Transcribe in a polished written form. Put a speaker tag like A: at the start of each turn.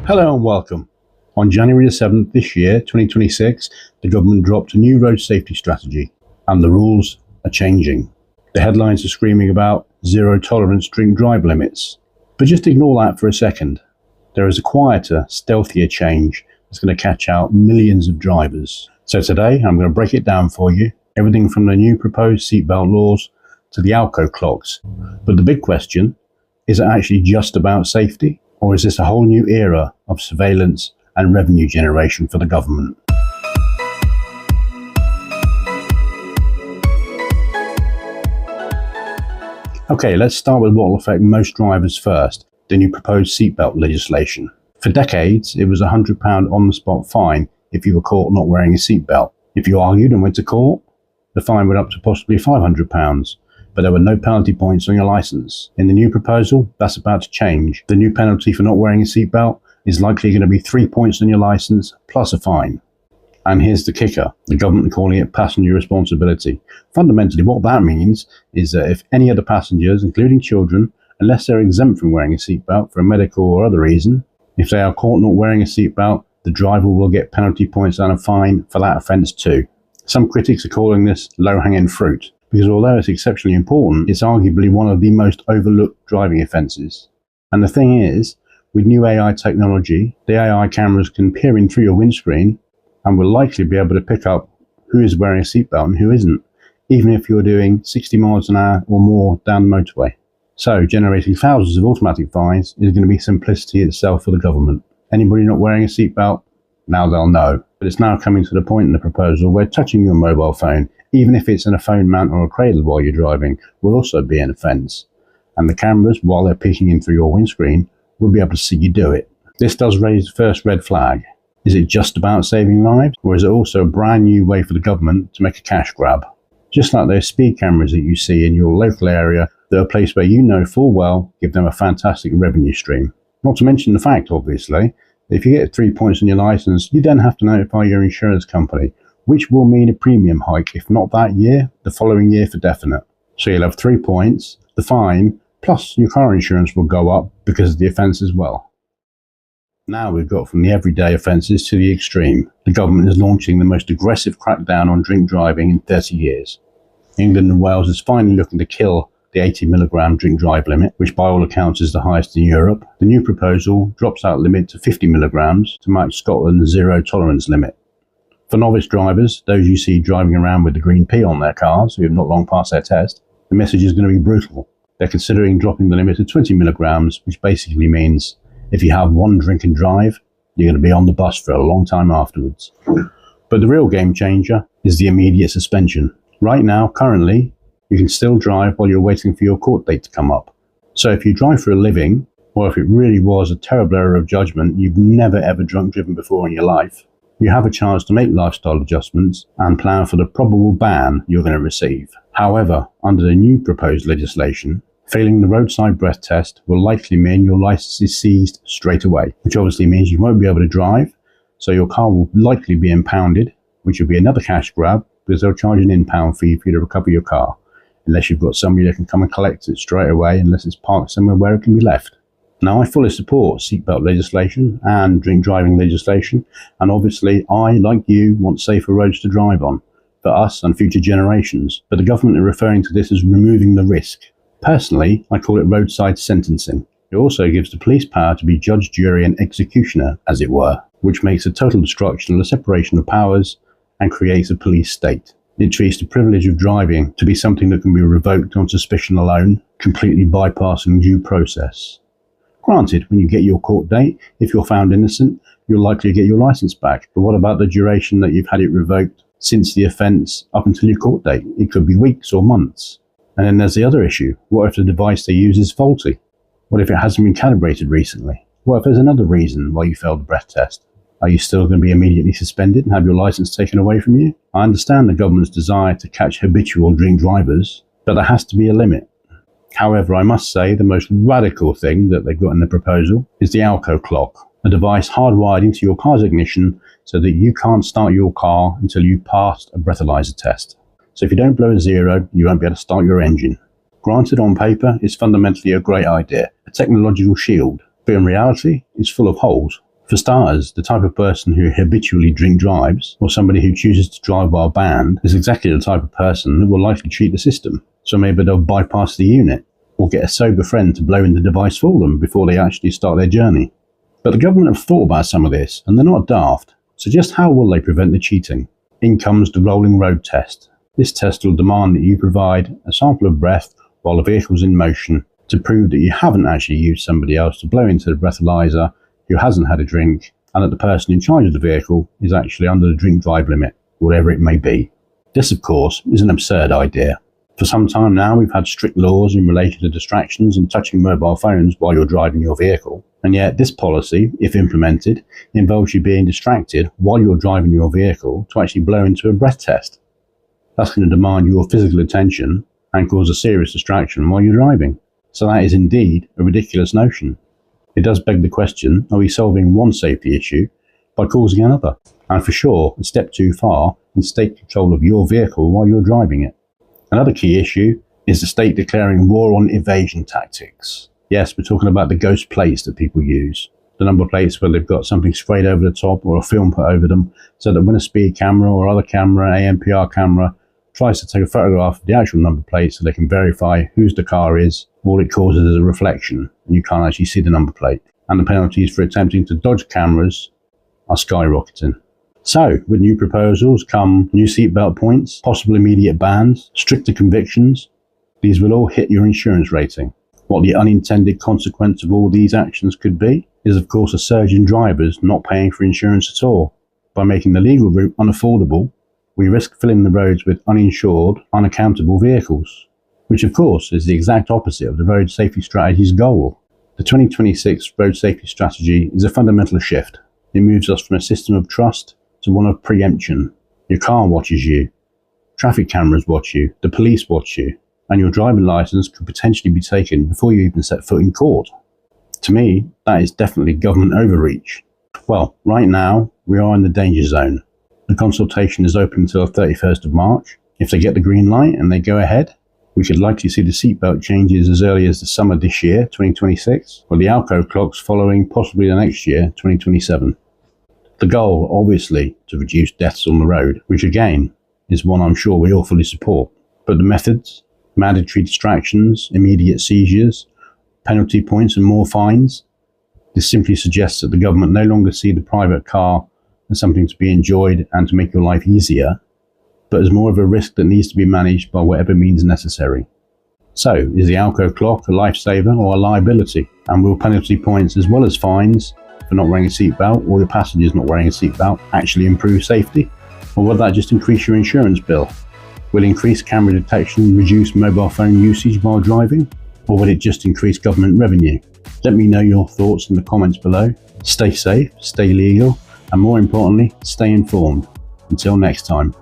A: Hello and welcome. On January the 7th this year, 2026, the government dropped a new road safety strategy, and the rules are changing. The headlines are screaming about zero tolerance drink drive limits. But just ignore that for a second. There is a quieter, stealthier change that's going to catch out millions of drivers. So today, I'm going to break it down for you. Everything from the new proposed seatbelt laws to the Alcolocks. But the big question, is it actually just about safety? Or is this a whole new era of surveillance and revenue generation for the government? Okay, let's start with what will affect most drivers first, the new proposed seatbelt legislation. For decades, it was a £100 on-the-spot fine if you were caught not wearing a seatbelt. If you argued and went to court, the fine went up to possibly £500. But there were no penalty points on your licence. In the new proposal, that's about to change. The new penalty for not wearing a seatbelt is likely going to be 3 points on your licence plus a fine. And here's the kicker. The government are calling it passenger responsibility. Fundamentally, what that means is that if any other passengers, including children, unless they're exempt from wearing a seatbelt for a medical or other reason, if they are caught not wearing a seatbelt, the driver will get penalty points and a fine for that offence too. Some critics are calling this low-hanging fruit, because although it's exceptionally important, it's arguably one of the most overlooked driving offences. And the thing is, with new AI technology, the AI cameras can peer in through your windscreen and will likely be able to pick up who is wearing a seatbelt and who isn't, even if you're doing 60 miles an hour or more down the motorway. So generating thousands of automatic fines is going to be simplicity itself for the government. Anybody not wearing a seatbelt, now they'll know. But it's now coming to the point in the proposal where touching your mobile phone, even if it's in a phone mount or a cradle while you're driving, will also be an offence. And the cameras, while they're peeking in through your windscreen, will be able to see you do it. This does raise the first red flag. Is it just about saving lives, or is it also a brand new way for the government to make a cash grab? Just like those speed cameras that you see in your local area, they're a place where you know full well give them a fantastic revenue stream. Not to mention the fact, obviously, that if you get 3 points on your licence, you then have to notify your insurance company, which will mean a premium hike, if not that year, the following year for definite. So you'll have 3 points, the fine, plus your car insurance will go up because of the offence as well. Now we've got from the everyday offences to the extreme. The government is launching the most aggressive crackdown on drink driving in 30 years. England and Wales is finally looking to kill the 80mg drink drive limit, which by all accounts is the highest in Europe. The new proposal drops that limit to 50mg to match Scotland's zero tolerance limit. For novice drivers, those you see driving around with the green P on their cars who have not long passed their test, the message is going to be brutal. They're considering dropping the limit to 20mg, which basically means if you have one drink and drive, you're going to be on the bus for a long time afterwards. But the real game changer is the immediate suspension. Right now, currently, you can still drive while you're waiting for your court date to come up. So if you drive for a living, or if it really was a terrible error of judgment, you've never ever drunk driven before in your life, you have a chance to make lifestyle adjustments and plan for the probable ban you're going to receive. However, under the new proposed legislation, failing the roadside breath test will likely mean your license is seized straight away, which obviously means you won't be able to drive, so your car will likely be impounded, which will be another cash grab because they'll charge an impound fee for you to recover your car, unless you've got somebody that can come and collect it straight away, unless it's parked somewhere where it can be left. Now, I fully support seatbelt legislation and drink driving legislation, and obviously I, like you, want safer roads to drive on, for us and future generations, but the government are referring to this as removing the risk. Personally, I call it roadside sentencing. It also gives the police power to be judge, jury and executioner, as it were, which makes a total destruction of the separation of powers and creates a police state. It treats the privilege of driving to be something that can be revoked on suspicion alone, completely bypassing due process. Granted, when you get your court date, if you're found innocent, you'll likely get your licence back. But what about the duration that you've had it revoked since the offence up until your court date? It could be weeks or months. And then there's the other issue. What if the device they use is faulty? What if it hasn't been calibrated recently? What if there's another reason why you failed the breath test? Are you still going to be immediately suspended and have your licence taken away from you? I understand the government's desire to catch habitual drink drivers, but there has to be a limit. However, I must say the most radical thing that they've got in the proposal is the Alcolocks, a device hardwired into your car's ignition so that you can't start your car until you've passed a breathalyzer test. So if you don't blow a zero, you won't be able to start your engine. Granted, on paper, it's fundamentally a great idea, a technological shield, but in reality, it's full of holes. For starters, the type of person who habitually drink drives, or somebody who chooses to drive while banned, is exactly the type of person that will likely cheat the system. So maybe they'll bypass the unit, or get a sober friend to blow in the device for them before they actually start their journey. But the government have thought about some of this, and they're not daft. So just how will they prevent the cheating? In comes the rolling road test. This test will demand that you provide a sample of breath while the vehicle's in motion to prove that you haven't actually used somebody else to blow into the breathalyzer who hasn't had a drink, and that the person in charge of the vehicle is actually under the drink drive limit, whatever it may be. This, of course, is an absurd idea. For some time now, we've had strict laws in relation to distractions and touching mobile phones while you're driving your vehicle. And yet this policy, if implemented, involves you being distracted while you're driving your vehicle to actually blow into a breath test. That's going to demand your physical attention and cause a serious distraction while you're driving. So that is indeed a ridiculous notion. It does beg the question, are we solving one safety issue by causing another? And for sure, a step too far in state control of your vehicle while you're driving it. Another key issue is the state declaring war on evasion tactics. Yes, we're talking about the ghost plates that people use. The number plates where they've got something sprayed over the top or a film put over them, so that when a speed camera or other camera, ANPR camera, tries to take a photograph of the actual number plate so they can verify whose the car is, all it causes is a reflection and you can't actually see the number plate. And the penalties for attempting to dodge cameras are skyrocketing. So, with new proposals come new seatbelt points, possible immediate bans, stricter convictions. These will all hit your insurance rating. What the unintended consequence of all these actions could be is, of course, a surge in drivers not paying for insurance at all. By making the legal route unaffordable, we risk filling the roads with uninsured, unaccountable vehicles, which of course is the exact opposite of the road safety strategy's goal. The 2026 road safety strategy is a fundamental shift. It moves us from a system of trust to one of preemption. Your car watches you, traffic cameras watch you, the police watch you, and your driving license could potentially be taken before you even set foot in court. To me, that is definitely government overreach. Well, right now, we are in the danger zone. The consultation is open until the 31st of March. If they get the green light and they go ahead, we could likely see the seatbelt changes as early as the summer this year, 2026, or the Alcolocks following possibly the next year, 2027. The goal, obviously, to reduce deaths on the road, which again, is one I'm sure we all fully support. But the methods, mandatory distractions, immediate seizures, penalty points and more fines, this simply suggests that the government no longer see the private car as something to be enjoyed and to make your life easier, but as more of a risk that needs to be managed by whatever means necessary. So, is the Alcolocks a lifesaver or a liability? And will penalty points as well as fines for not wearing a seatbelt or your passengers not wearing a seatbelt actually improve safety? Or will that just increase your insurance bill? Will increased camera detection reduce mobile phone usage while driving? Or will it just increase government revenue? Let me know your thoughts in the comments below. Stay safe, stay legal, and more importantly, stay informed. Until next time.